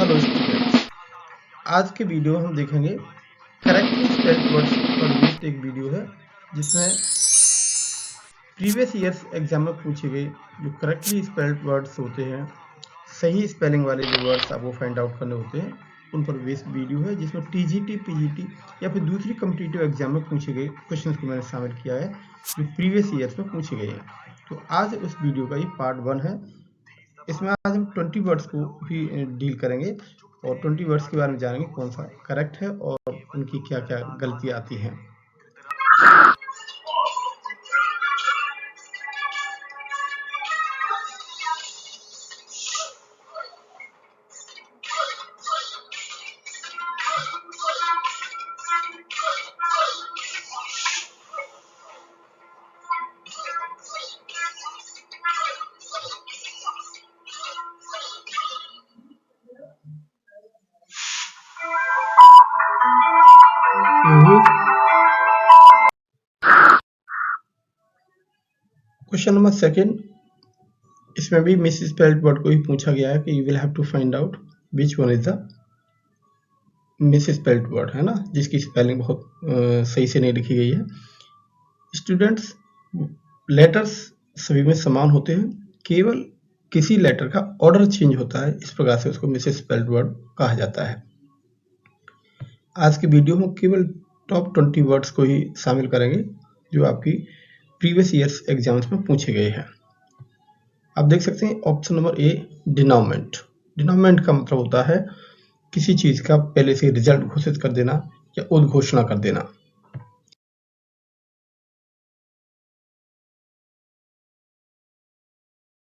Hello students, आज के video में हम देखेंगे करेक्टली स्पेल्ड वर्ड्स पर बेस्ड एक वीडियो है जिसमें प्रीवियस ईयर्स एग्जाम में पूछे गए जो करेक्टली स्पेल्ड वर्ड्स होते हैं, सही स्पेलिंग वाले जो वर्ड्स आपको फाइंड आउट करने होते हैं उन पर बेस्ड वीडियो है जिसमें टीजीटी, पीजीटी या फिर दूसरी कॉम्पिटिटिव एग्जाम में पूछे गए क्वेश्चंस को मैंने शामिल किया है जो प्रीवियस ईयर्स में पूछे गए हैं। तो आज उस वीडियो का ये पार्ट 1 है। इसमें आज हम 20 वर्ड्स को ही डील करेंगे और 20 वर्ड्स के बारे में जानेंगे कौन सा करेक्ट है और उनकी क्या क्या गलतियां आती हैं। क्वेश्चन नंबर सेकंड, इसमें भी मिस स्पेल्ड वर्ड को ही पूछा गया है कि you will have to find out which one is the misspelled word, है ना, जिसकी स्पेलिंग बहुत सही से नहीं लिखी गई है। स्टूडेंट्स, लेटर्स सभी में समान होते हैं, केवल किसी लेटर का ऑर्डर चेंज होता है, इस प्रकार से उसको मिस स्पेल्ड वर्ड कहा जाता है। आज के वीडियो में केवल टॉप 20 वर्ड्स को ही शामिल करेंगे जो आपकी प्रीवियस ईयर्स एग्जाम्स में पूछे गए हैं। आप देख सकते हैं ऑप्शन नंबर ए, डिनोमेंट। डिनोमेंट का मतलब होता है किसी चीज का पहले से रिजल्ट घोषित कर देना या उद्घोषणा कर देना।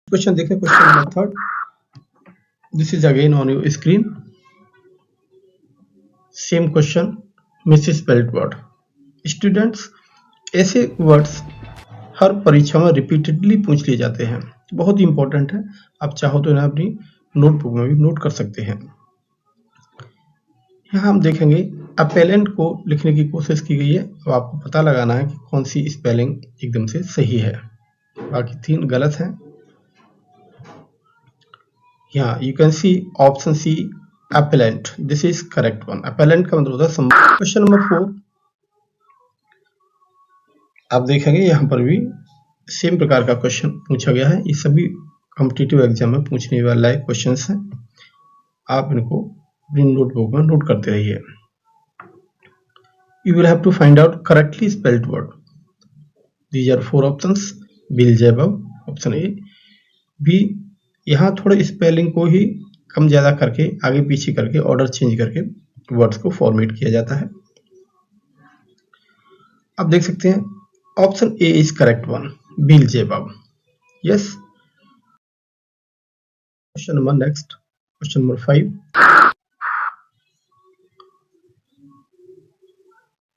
क्वेश्चन देखें, question number third, this is again on your screen. Same question, miss spelled word. Students, ऐसे वर्ड्स हर परीक्षा में रिपीटेडली पूछ लिए जाते हैं, बहुत ही इंपॉर्टेंट है। आप चाहो तो इन्हें अपनी नोटबुक में भी नोट कर सकते हैं। यहाँ हम देखेंगे अपेलेंट को लिखने की कोशिश की गई है, तो आपको पता लगाना है कि कौन सी स्पेलिंग एकदम से सही है, बाकी 3 गलत हैं। यहाँ you can see option C, appellant, this is correct one. Appellant का मतलब होता है संबंध। क्वेश्चन नंबर 4, आप देखेंगे यहाँ पर भी सेम प्रकार का क्वेश्चन पूछा गया है। ये सभी कॉम्पिटिटिव एग्जाम में पूछने वाला क्वेश्चन है, आप इनको अपनी नोटबुक में नोट करते रहिए। You will have to find out correctly spelled word. These are 4 options. Bill above. Option A. B. यहाँ थोड़े स्पेलिंग को ही कम ज्यादा करके, आगे पीछे करके, ऑर्डर चेंज करके वर्ड्स को फॉर्मेट किया जाता है। आप देख सकते हैं option A is correct one, bill above. Yes. Question number next, question number 5।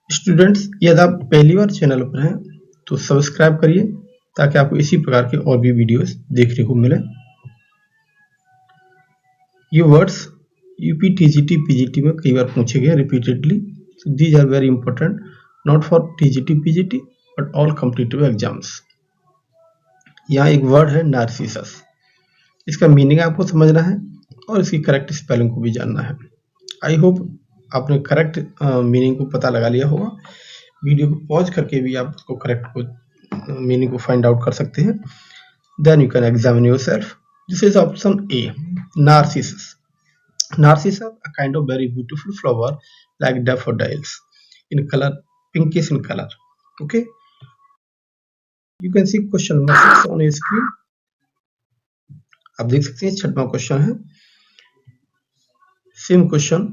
Students, यदि आप पहली बार चैनल पर हैं तो सब्सक्राइब करिए ताकि आपको इसी प्रकार के और भी वीडियोस देखने को मिले। ये वर्ड्स यूपी, टीजीटी, पीजीटी में कई बार पूछे गए repeatedly, so these are very important not for TGT, PGT but all competitive exams. यहाँ एक वर्ड है नार्सिसस, इसका मीनिंग आपको समझना है और इसकी करेक्ट स्पेलिंग को भी जानना है। आई होप आपने करेक्ट मीनिंग को पता लगा लिया होगा। वीडियो को पॉज करके भी आप उसको करेक्ट को मीनिंग को फाइंड आउट कर सकते हैं। Then you can examine yourself. This is option A, narcissus. Narcissus, a kind of very beautiful flower like daffodils in color, pinkish in color. Okay, you can see question number 6 on your screen. आप देख सकते हैं 6वां question है, same question,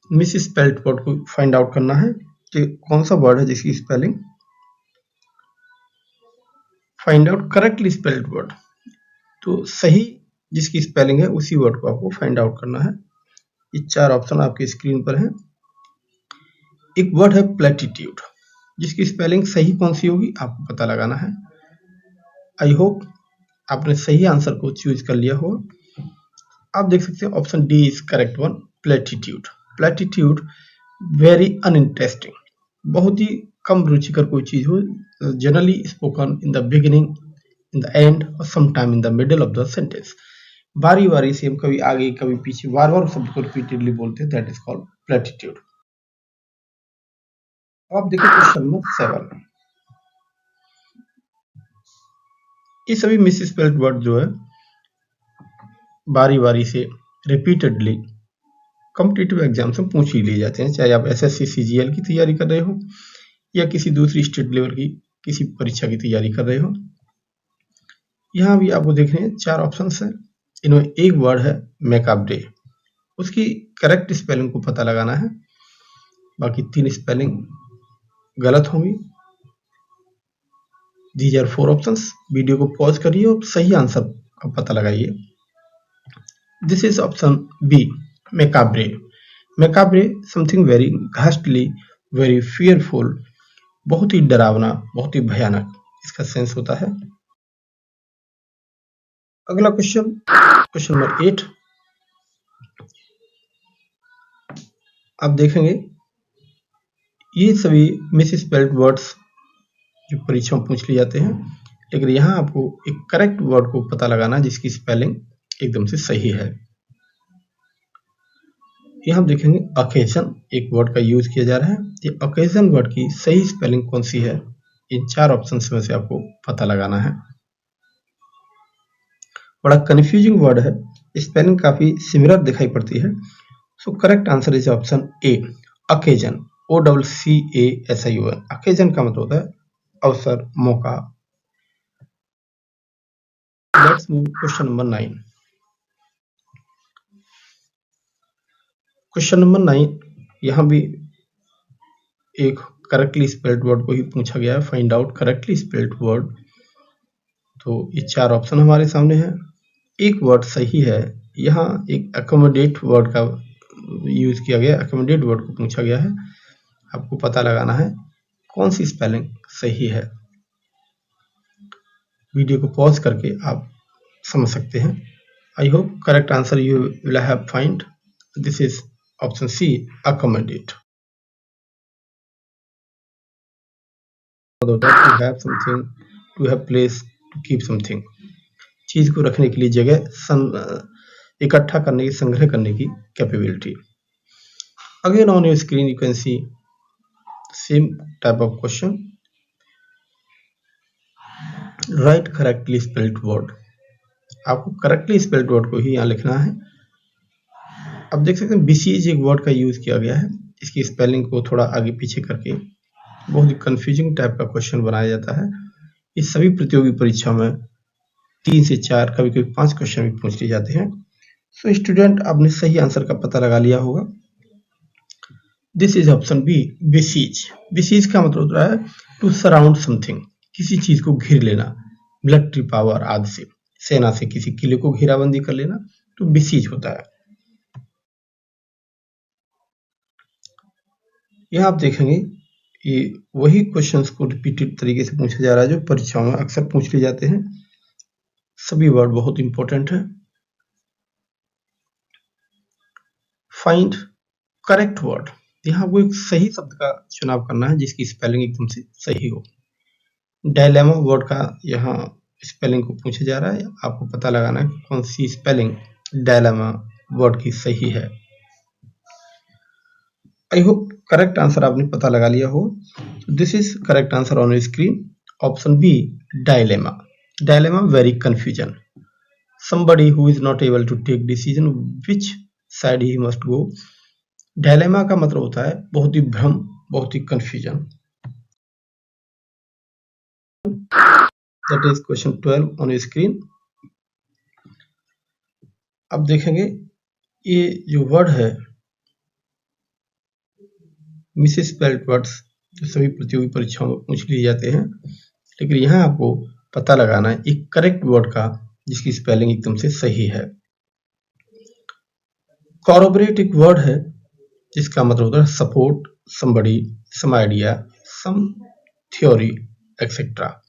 miss spelled word को find out करना है कि कौन सा वर्ड है जिसकी spelling, find out correctly spelled word, तो सही जिसकी स्पेलिंग है उसी वर्ड को आपको फाइंड आउट करना है। ये 4 ऑप्शन आपकी स्क्रीन पर है। एक वर्ड है प्लेटिट्यूड, जिसकी स्पेलिंग सही कौन सी होगी आपको पता लगाना है। आई होप आपने सही आंसर को चूज कर लिया हो। आप देख सकते हैं option D is correct one, platitude. Platitude very uninteresting, बहुत ही कम रुचिकर कोई चीज हो, generally spoken in the beginning, in the end और some time in the middle of the sentence. बारी बारी से हम कभी आगे कभी पीछे बार बार शब्द को रिपीटेडली बोलते हैं, दैट इज कॉल्ड प्लेटिट्यूड। अब आप देखिए क्वेश्चन नंबर 7। ये सभी मिसस्पेल्ड वर्ड जो है बारी बारी से रिपीटेडली कॉम्पिटिटिव एग्जाम्स में पूछ ही लिए जाते हैं, चाहे आप एसएससी सीजीएल की तैयारी कर रहे हो या किसी दूसरी स्टेट लेवल की किसी परीक्षा की तैयारी कर रहे हो। यहाँ भी आपको देख रहे हैं 4 ऑप्शंस हैं, इनमें एक वर्ड है मैकाब्रे, उसकी करेक्ट स्पेलिंग को पता लगाना है, बाकी 3 स्पेलिंग गलत होंगी। These are 4 options. वीडियो को पॉज करिए और सही आंसर का पता लगाइए। This is option B, macabre. Macabre something very ghastly, very fearful, बहुत ही डरावना, बहुत ही भयानक, इसका सेंस होता है। अगला क्वेश्चन, क्वेश्चन नंबर 8। आप देखेंगे ये सभी मिसस्पेल्ड वर्ड्स जो परीक्षा में पूछ लिए जाते हैं, लेकिन यहाँ आपको एक करेक्ट वर्ड को पता लगाना है जिसकी स्पेलिंग एकदम से सही है। यहाँ हम देखेंगे ओकेजन, एक वर्ड का यूज किया जा रहा है। ये ओकेजन वर्ड की सही स्पेलिंग कौन सी है, इन 4 ऑप्शंस में से आपको पता लगाना है। बड़ा कंफ्यूजिंग वर्ड है, स्पेलिंग काफी सिमिलर दिखाई पड़ती है। सो correct answer is option A, occasion, OCCASION। Occasion का मतलब होता है अवसर, मौका। Let's move question number 9। Question number 9, यहाँ भी एक करेक्टली स्पेल्ड वर्ड को ही पूछा गया है। Find out correctly spelled word. तो ये 4 ऑप्शन हमारे सामने हैं, एक वर्ड सही है। यहाँ एक अकोमोडेट वर्ड का यूज किया गया, अकोमोडेट वर्ड को पूछा गया है। आपको पता लगाना है कौन सी स्पेलिंग सही है। वीडियो को पॉज करके आप समझ सकते हैं। I hope correct answer you will have find. This is option C, accommodate. To have something, to have place, to keep something. चीज को रखने के लिए जगह, इकट्ठा करने की, संग्रह करने की capability. Again on your screen you can C same type of question. Right correctly spelled word. आपको करेक्टली स्पेल्ड वर्ड को ही यहाँ लिखना है। अब देख सकते हैं बिसीज एक वर्ड का यूज किया गया है, इसकी स्पेलिंग को थोड़ा आगे पीछे करके बहुत ही कंफ्यूजिंग टाइप का क्वेश्चन बनाया जाता है। इस सभी प्रतियोगी परीक्षा में 3 से 4, कभी कभी 5 क्वेश्चन भी पूछ लिए जाते हैं। सो स्टूडेंट, आपने सही आंसर का पता लगा लिया होगा। This is option B, besiege. Besiege का मतलब होता है टू सराउंड समथिंग, किसी चीज को घेर लेना, मिलिट्री पावर आदि से, सेना से किसी किले को घेराबंदी कर लेना, तो बिसीज होता है। यहाँ आप देखेंगे ये वही क्वेश्चंस को रिपीटेड तरीके से पूछा जा रहा है जो परीक्षाओं में अक्सर पूछ लिए जाते हैं। सभी वर्ड बहुत इंपॉर्टेंट है। Find correct word. यहाँ आपको एक सही शब्द का चुनाव करना है जिसकी स्पेलिंग एकदम से सही हो। डायलेमा वर्ड का यहाँ स्पेलिंग को पूछा जा रहा है, आपको पता लगाना है कौन सी स्पेलिंग डायलेमा वर्ड की सही है। आई होप करेक्ट आंसर आपने पता लगा लिया हो। This is correct answer on screen, option B, dilemma. Dilemma, very confusion, somebody who is not able to take decision which side he must go। Dilemma का मतलब होता है बहुत ही भ्रम, बहुत ही confusion. That is question 12 on screen. अब देखेंगे ये जो वर्ड है मिसस्पेल्ड वर्ड्स जो सभी प्रतियोगी परीक्षाओं में पूछ लिए जाते हैं, लेकिन यहाँ आपको पता लगाना है एक करेक्ट वर्ड का जिसकी स्पेलिंग एकदम से सही है। कॉर्पोरेट एक वर्ड है जिसका मतलब होता है support, somebody, some idea, some theory etcetera,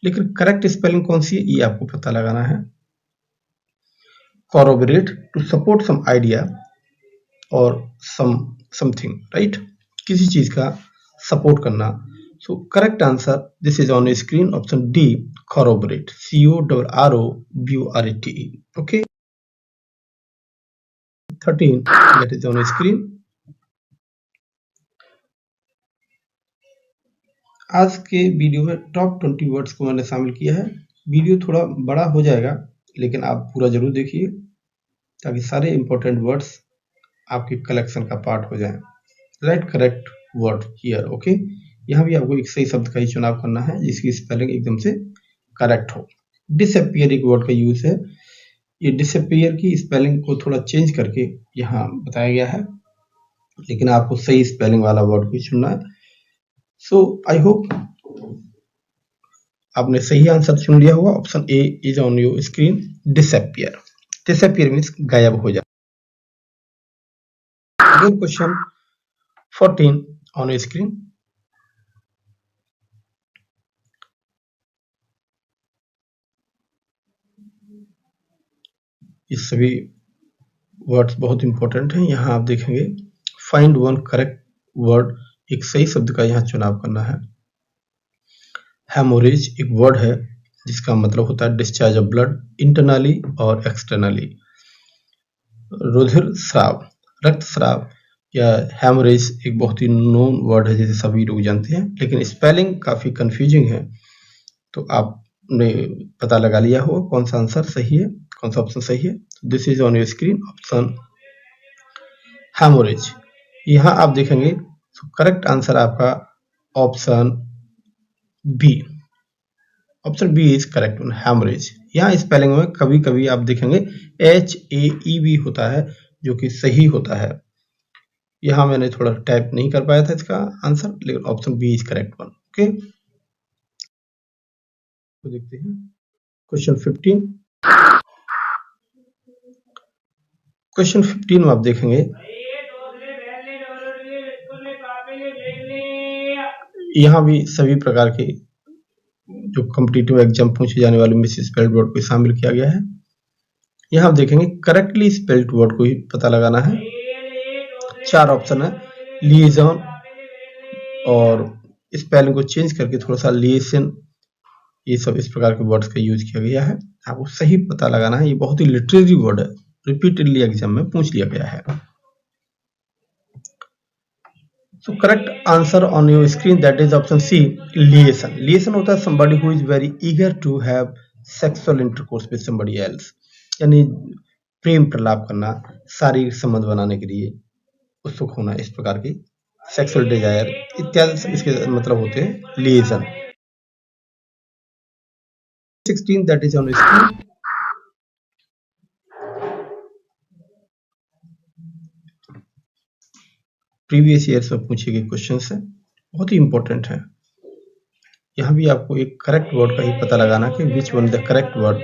लेकिन करेक्ट स्पेलिंग कौन सी है ये आपको पता लगाना है। Corporate, to support some idea और समथिंग, राइट, किसी चीज का सपोर्ट करना। So correct answer, this is on screen, option D, corroborate, CORROBORATE। Okay. 13 that is on screen. आज के वीडियो में टॉप 20 वर्ड्स को मैंने शामिल किया है। वीडियो थोड़ा बड़ा हो जाएगा, लेकिन आप पूरा जरूर देखिए ताकि सारे इंपॉर्टेंट वर्ड्स आपके कलेक्शन का पार्ट हो जाएं। Right correct word here, okay. यहाँ भी आपको एक सही शब्द का ही चुनाव करना है जिसकी स्पेलिंग एकदम से करेक्ट हो। डिसअपियर एक वर्ड का यूज है। ये डिसअपियर की स्पेलिंग को थोड़ा चेंज करके यहाँ बताया गया है, लेकिन आपको सही स्पेलिंग वाला वर्ड को चुनना है। सो आई होप आपने सही आंसर चुन लिया होगा। Option A is on your screen, disappear. Disappear means गायब हो जाए। Again question 14 on your screen. ये सभी वर्ड्स बहुत इंपॉर्टेंट हैं। यहाँ आप देखेंगे फाइंड वन करेक्ट वर्ड, एक सही शब्द का यहाँ चुनाव करना है। हेमोरेज एक वर्ड है जिसका मतलब होता है डिस्चार्ज ऑफ ब्लड इंटरनली और एक्सटर्नली। रुधिर स्राव, रक्त स्राव या हेमोरेज एक बहुत ही नोन वर्ड है जिसे सभी लोग जानते हैं, लेकिन स्पेलिंग काफी कंफ्यूजिंग है। तो आपने पता लगा लिया होगा कौन सा आंसर सही है, कौन सा ऑप्शन सही है। This is on your screen, option haemorrhage. यहाँ आप देखेंगे तो करेक्ट आंसर आपका option B. Option B is correct one, haemorrhage. यहाँ स्पेलिंग में कभी कभी आप देखेंगे HAEB होता है जो कि सही होता है। यहाँ मैंने थोड़ा टाइप नहीं कर पाया था इसका आंसर, लेकिन option B is correct one, okay. तो देखते हैं क्वेश्चन 15। क्वेश्चन 15 में आप देखेंगे यहाँ भी सभी प्रकार के जो कॉम्पिटिटिव एग्जाम पूछे जाने वाले मिस स्पेल्ड वर्ड को शामिल किया गया है। यहाँ आप देखेंगे करेक्टली स्पेल्ड वर्ड को ही पता लगाना है। 4 ऑप्शन है, लिएजन और स्पेलिंग को चेंज करके थोड़ा सा लिएसन, ये सब इस प्रकार के वर्ड्स का यूज किया गया है। आपको सही पता लगाना है। ये बहुत ही लिटरेरी वर्ड है, रिपीटेडली एग्जाम में पूछ लिया गया है। So correct answer on your screen, that is option C, liaison. Liaison होता है somebody who is very eager to have sexual intercourse with somebody else, यानी प्रेम प्रलाप करना, शारीरिक संबंध बनाने के लिए उत्सुक होना, इस प्रकार की सेक्सुअल डिजायर इत्यादि इसके मतलब होते हैं लिएजन। 16 that is on screen। Previous years में पूछे गए क्वेश्चन है, बहुत ही इंपॉर्टेंट है। यहाँ भी आपको एक करेक्ट वर्ड का ही पता लगाना कि which one the correct word.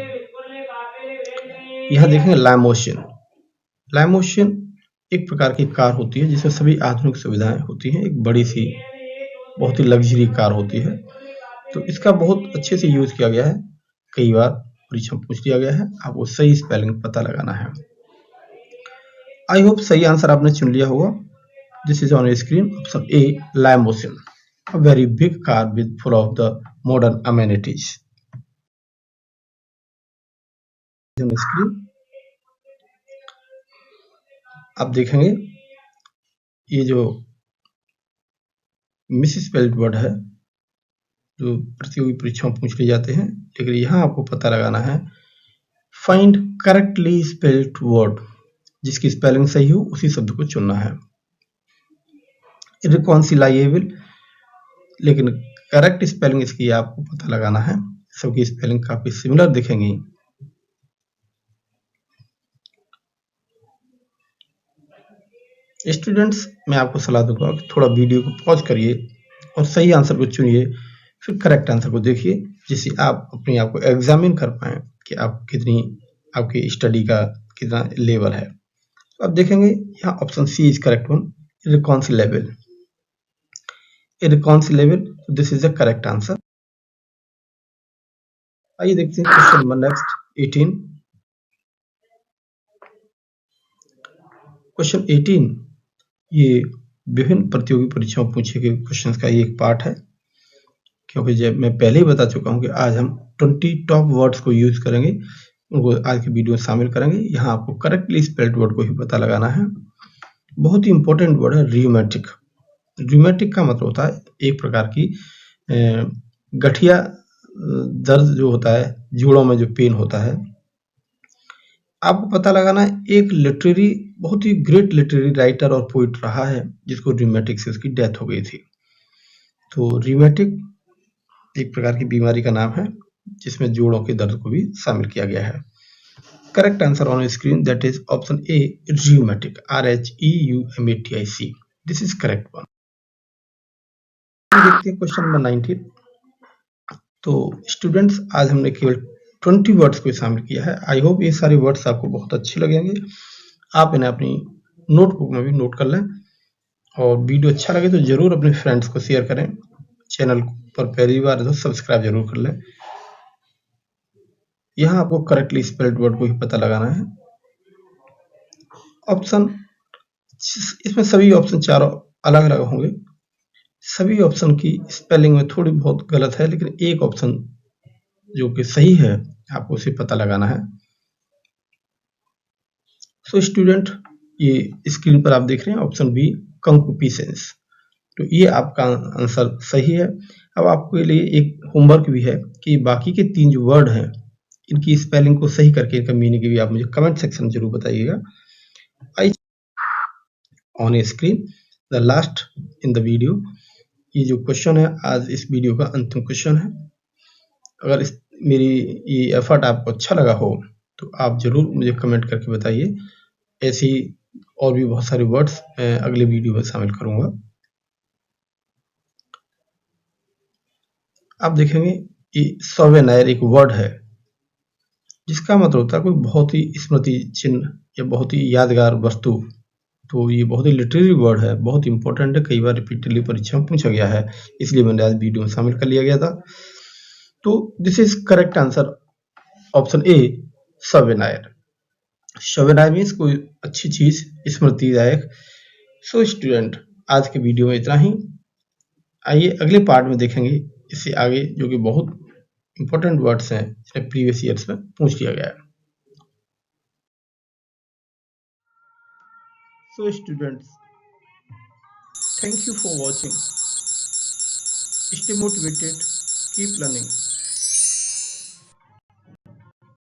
यहाँ देखेंगे लाइमोशन। लाइमोशन एक प्रकार की कार होती है जिसमें सभी आधुनिक सुविधाएं होती हैं। एक बड़ी सी बहुत ही लग्जरी कार होती है, तो इसका बहुत अच्छे से यूज किया गया है। कई बार परीक्षा में पूछ लिया गया है। आपको सही स्पेलिंग पता लगाना है। आई होप सही आंसर आपने चुन लिया होगा। This is on your screen, option A, limousine, a very big car with full of the modern amenities. On screen, आप देखेंगे ये जो मिसस्पेल्ड वर्ड है जो प्रतियोगी परीक्षाओं पूछ लिए जाते हैं, लेकिन यहाँ आपको पता लगाना है फाइंड करेक्टली स्पेल्ड वर्ड, जिसकी स्पेलिंग सही हो उसी शब्द को चुनना है। इररिकॉन्सिलाइएबल, लेकिन करेक्ट स्पेलिंग इसकी आपको पता लगाना है। सबकी स्पेलिंग काफी सिमिलर दिखेंगी। स्टूडेंट्स, मैं आपको सलाह दूंगा कि थोड़ा वीडियो को पॉज करिए और सही आंसर को चुनिए, फिर करेक्ट आंसर को देखिए, जिससे आप अपने आप को एग्जामिन कर पाए कि आप कितनी, आपकी स्टडी का कितना लेवल है। तो आप देखेंगे यहाँ option C is correct one, irreconcilable. Irreconcilable, this is the correct answer. आइए देखते हैं क्वेश्चन नंबर नेक्स्ट 18। क्वेश्चन 18 ये विभिन्न प्रतियोगी परीक्षाओं पूछे गए क्वेश्चंस का एक पार्ट है, क्योंकि जब मैं पहले ही बता चुका हूं कि आज हम 20 टॉप वर्ड्स को यूज करेंगे उनको आज की वीडियो में शामिल करेंगे। यहाँ आपको करेक्टली स्पेल्ड वर्ड को ही पता लगाना है। बहुत ही इंपॉर्टेंट वर्ड है रियूमेटिक। रियूमेटिक का मतलब होता है एक प्रकार की गठिया दर्द जो होता है, जोड़ों में जो पेन होता है। आपको पता लगाना है एक लिटरेरी, बहुत ही ग्रेट लिटरेरी राइटर और पोइट रहा है जिसको रियूमेटिक से उसकी डेथ हो गई थी। तो रियूमेटिक एक प्रकार की बीमारी का नाम है जिसमें जोड़ों के दर्द को भी शामिल किया गया है। Correct answer on screen that is option A rheumatic, RHEUMATIC। This is correct one. देखते हैं क्वेश्चन नंबर 19। तो स्टूडेंट्स आज हमने केवल 20 वर्ड्स को शामिल किया है। आई होप ये सारे वर्ड्स आपको बहुत अच्छे लगेंगे। आप इन्हें अपनी नोटबुक में भी नोट कर लें और वीडियो अच्छा लगे तो जरूर अपने फ्रेंड्स को शेयर करें। चैनल पर पहली बार तो सब्सक्राइब जरूर कर लें। यहाँ आपको करेक्टली स्पेल्ड वर्ड को ही पता लगाना है। ऑप्शन, इसमें सभी ऑप्शन चारों अलग अलग होंगे। सभी ऑप्शन की स्पेलिंग में थोड़ी बहुत गलत है, लेकिन एक ऑप्शन जो कि सही है आपको उसे पता लगाना है। सो स्टूडेंट, ये स्क्रीन पर आप देख रहे हैं ऑप्शन बी कंकुपिसेंस। तो ये आपका आंसर सही है। अब आपके लिए एक होमवर्क भी है कि बाकी के 3 जो वर्ड हैं इनकी स्पेलिंग को सही करके इनका मीनिंग भी आप मुझे कमेंट सेक्शन में जरूर बताइएगा। Eye on a screen the last in the video. ये जो क्वेश्चन है आज इस वीडियो का अंतिम क्वेश्चन है। अगर मेरी ये एफर्ट आपको अच्छा लगा हो तो आप जरूर मुझे कमेंट करके बताइए। ऐसी और भी बहुत सारे वर्ड्स मैं अगले वीडियो में शामिल करूंगा। आप देखेंगे कि सोवेनिर एक वर्ड है जिसका मतलब होता है कोई बहुत ही स्मृति चिन्ह या बहुत ही यादगार वस्तु। तो ये बहुत ही लिटरेरी वर्ड है, बहुत इंपॉर्टेंट है, कई बार रिपीटेडली परीक्षा में पूछा गया है, इसलिए मैंने आज वीडियो में शामिल कर लिया गया था। तो this is correct answer option A souvenir. Souvenir means कोई अच्छी चीज, स्मृतिदायक। सो स्टूडेंट, आज के वीडियो में इतना ही। आइए अगले पार्ट में देखेंगे इससे आगे, जो कि बहुत इंपॉर्टेंट वर्ड्स हैं जिन्हें प्रीवियस ईयर्स में पूछ लिया गया है। So students, thank you for watching. Stay motivated, keep learning.